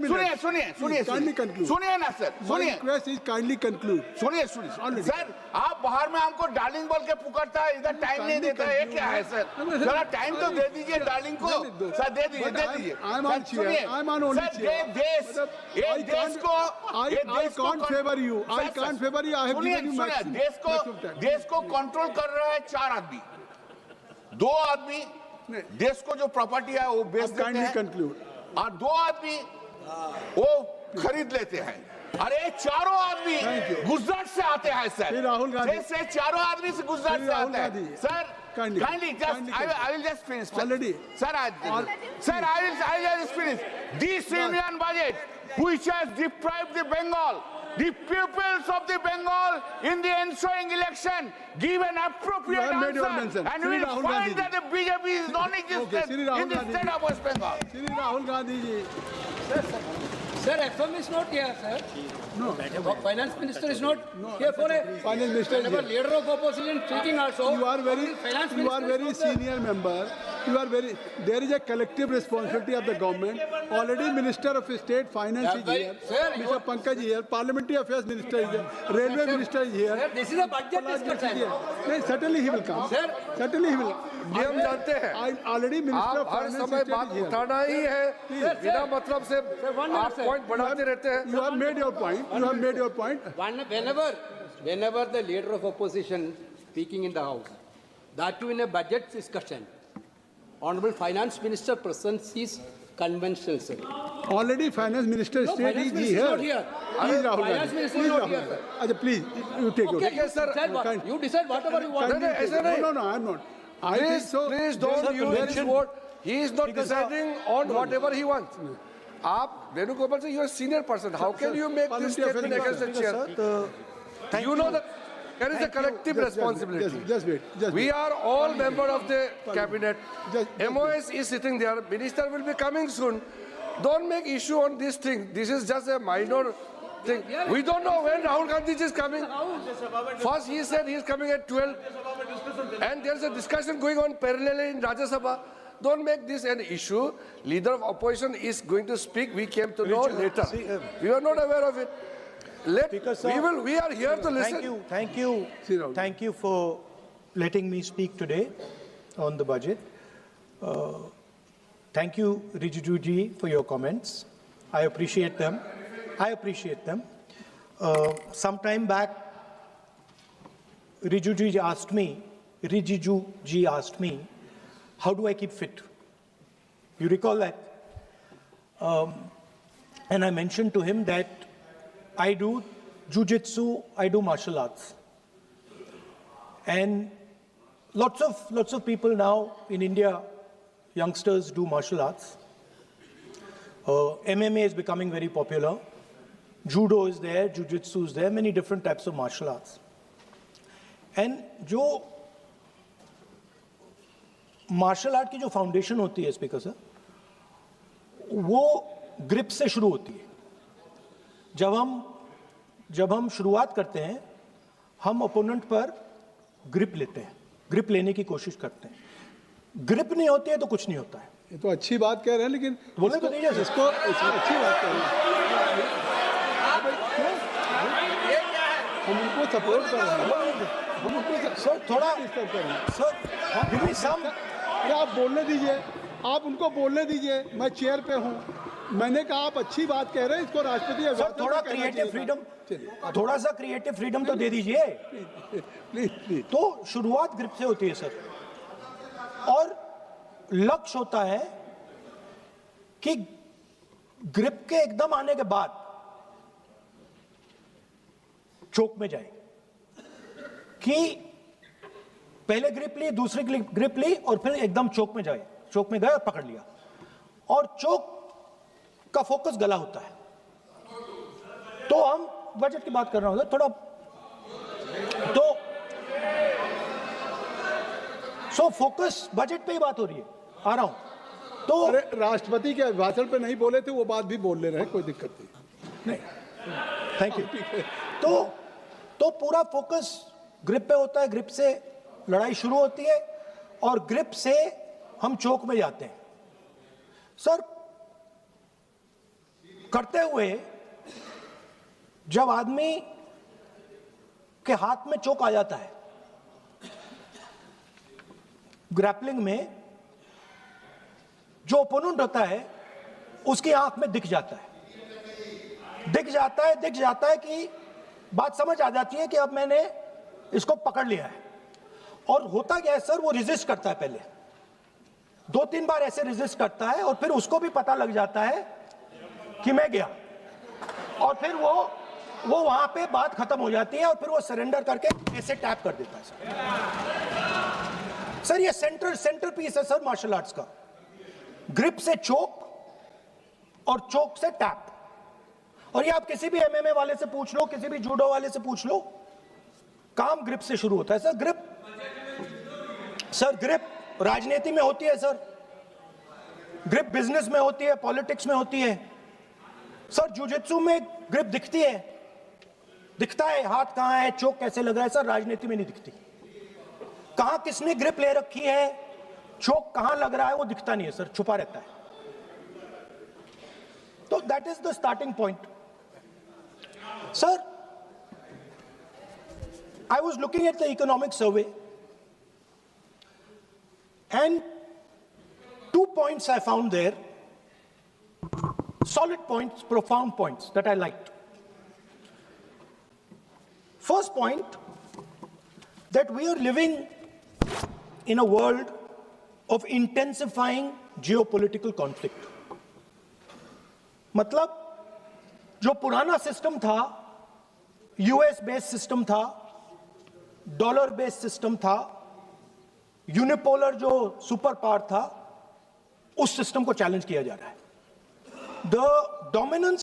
सुनिए सुनिए सुनिए सुनिए ना सर, सुनिए काइंडली कंक्लूड। सुनिए सुनिए सर, आप बाहर में हमको डार्लिंग बोल के पुकारता है, इधर टाइम नहीं देता है, ये क्या है सर? जरा टाइम तो दे दीजिए डार्लिंग को सर, दे दीजिए दे दीजिए। सुनिए सर, देश को देश को कंट्रोल कर रहा है 4 आदमी, 2 आदमी देश को जो प्रॉपर्टी है वो बेच देते हैं और 2 आदमी वो खरीद लेते हैं। अरे चारों आदमी गुजरात से आते हैं सर, राहुल गांधी से चारों आदमी से गुजरात से आते हैं sir. Kindly just I will just finish already sir, I will just finish. This Union budget which has deprived the Bengal, the pupils of the Bengal in the ensuing election give an appropriate answer and we will find that the BJP is non-existent in the state of West Bengal. Shri Rahul Gandhi ji. Sir, FM is not here, sir. No. Finance Minister is not here for a Finance Minister. Whenever leader of opposition speaking also. You are very senior member. There is a collective responsibility of the government. Already Minister of State Finance is here. Sir, Mr. Pankaj is here. Parliamentary Affairs Minister is here. Railway Minister is here. Sir, this is a budget discussion. Certainly he will come. Sir, certainly he will. ये हम जानते हैं। Already Minister of her Finance समय बात उठाना ही है, बिना मतलब से आप पॉइंट बढ़ाते रहते हैं। You have made your point. You have made your point. Whenever the leader of opposition speaking in the House, that too in a budget discussion, Honorable Finance Minister presents his conventional, sir. Already Finance Minister No, State Finance is Minister here. is not here. Please, Rahul Finance Gandhi. Minister Please, is not Rahul here, Gandhi. sir. Please, you take Okay, it. sir. You decide whatever you want. ऐसे नहीं। No, I'm not. I think so. Please don't use his word. He is not deciding on whatever he wants. आप Venugopal sir, you are a senior person. How can you make this statement against the chair? You know that there is a collective responsibility. Just wait. We are all members of the cabinet. MOS is sitting there. Minister will be coming soon. Don't make issue on this thing. This is just a minor thing. We don't know when Rahul Gandhi is coming. First he said he is coming at 12. And there is a discussion going on parallelly in Rajya Sabha. Don't make this an issue. Leader of opposition is going to speak. We came to know later. We were not aware of it. We are here to listen. Thank you for letting me speak today on the budget. Thank you, Rijiju ji, for your comments. I appreciate them. Some time back, Rijiju ji asked me, how do I keep fit? You recall that? And I mentioned to him that I do jujitsu, I do martial arts. And lots of people now in India, youngsters do martial arts. MMA is becoming very popular. Judo is there, jujitsu is there, many different types of martial arts. And जो martial art की जो foundation होती है speaker sir, वो grip से शुरू होती है। जब हम शुरुआत करते हैं, हम ओपोनेंट पर ग्रिप लेते हैं, ग्रिप लेने की कोशिश करते हैं। ग्रिप नहीं होती है तो कुछ नहीं होता है। ये तो अच्छी बात कह रहे हैं, लेकिन बोले तो नहीं जैसे इसको अच्छी बात कह रहे हैं। हम उनको सपोर्ट कर रहे हैं। हम उनको सर थोड़ा डिस्टर्ब कर रहे हैं। सर गिव मी सम। आप बोलने दीजिए, आप उनको बोलने दीजिए। मैं चेयर पे हूँ, मैंने कहा आप अच्छी बात कह रहे हैं, इसको राष्ट्रपति सर थोड़ा क्रिएटिव फ्रीडम, थोड़ा सा क्रिएटिव फ्रीडम तो दे दीजिए। प्लीज। तो शुरुआत ग्रिप से होती है सर, और लक्ष्य होता है कि ग्रिप के एकदम आने के बाद चोक में जाए, कि पहले ग्रिप ली, दूसरी ग्रिप ली और फिर एकदम चोक में जाए। चोक में गए और पकड़ लिया, और चोक का फोकस गला होता है। तो हम बजट की बात कर रहा हूं थोड़ा, तो फोकस बजट पे ही बात हो रही है, आ रहा हूं। तो राष्ट्रपति के भाषण पे नहीं बोले थे, वो बात भी बोल ले रहे हैं, कोई दिक्कत नहीं। Thank you. तो पूरा फोकस ग्रिप पे होता है, ग्रिप से लड़ाई शुरू होती है और ग्रिप से हम चोक में जाते हैं। सर करते हुए जब आदमी के हाथ में चोक आ जाता है ग्रैपलिंग में, जो ओपोनेंट होता है उसकी आंख में दिख जाता है कि बात समझ आ जाती है कि अब मैंने इसको पकड़ लिया है। और होता क्या है सर, वो रेजिस्ट करता है, पहले 2-3 बार ऐसे रेजिस्ट करता है और फिर उसको भी पता लग जाता है कि मैं गया, और फिर वो वहां पे बात खत्म हो जाती है और फिर वो सरेंडर करके ऐसे टैप कर देता है सर। ये सेंटर पीस है सर मार्शल आर्ट्स का, ग्रिप से चोक और चोक से टैप। और ये आप किसी भी एमएमए वाले से पूछ लो, किसी भी जूडो वाले से पूछ लो, काम ग्रिप से शुरू होता है सर। ग्रिप राजनीति में होती है सर, ग्रिप बिजनेस में होती है, पॉलिटिक्स में होती है सर। जुजित्सु में ग्रिप दिखता है हाथ कहां है, चोक कैसे लग रहा है सर, राजनीति में नहीं दिखती। कहां किसने ग्रिप ले रखी है, चोक कहां लग रहा है, वो दिखता नहीं है सर, छुपा रहता है। तो that is the starting point sir. I was looking at the economic survey and 2 points I found there, solid points, profound points that I liked. First point, that we are living in a world of intensifying geopolitical conflict. मतलब जो पुराना system था, US based system था, dollar based system था, unipolar जो super power था, उस system को चैलेंज किया जा रहा है। The dominance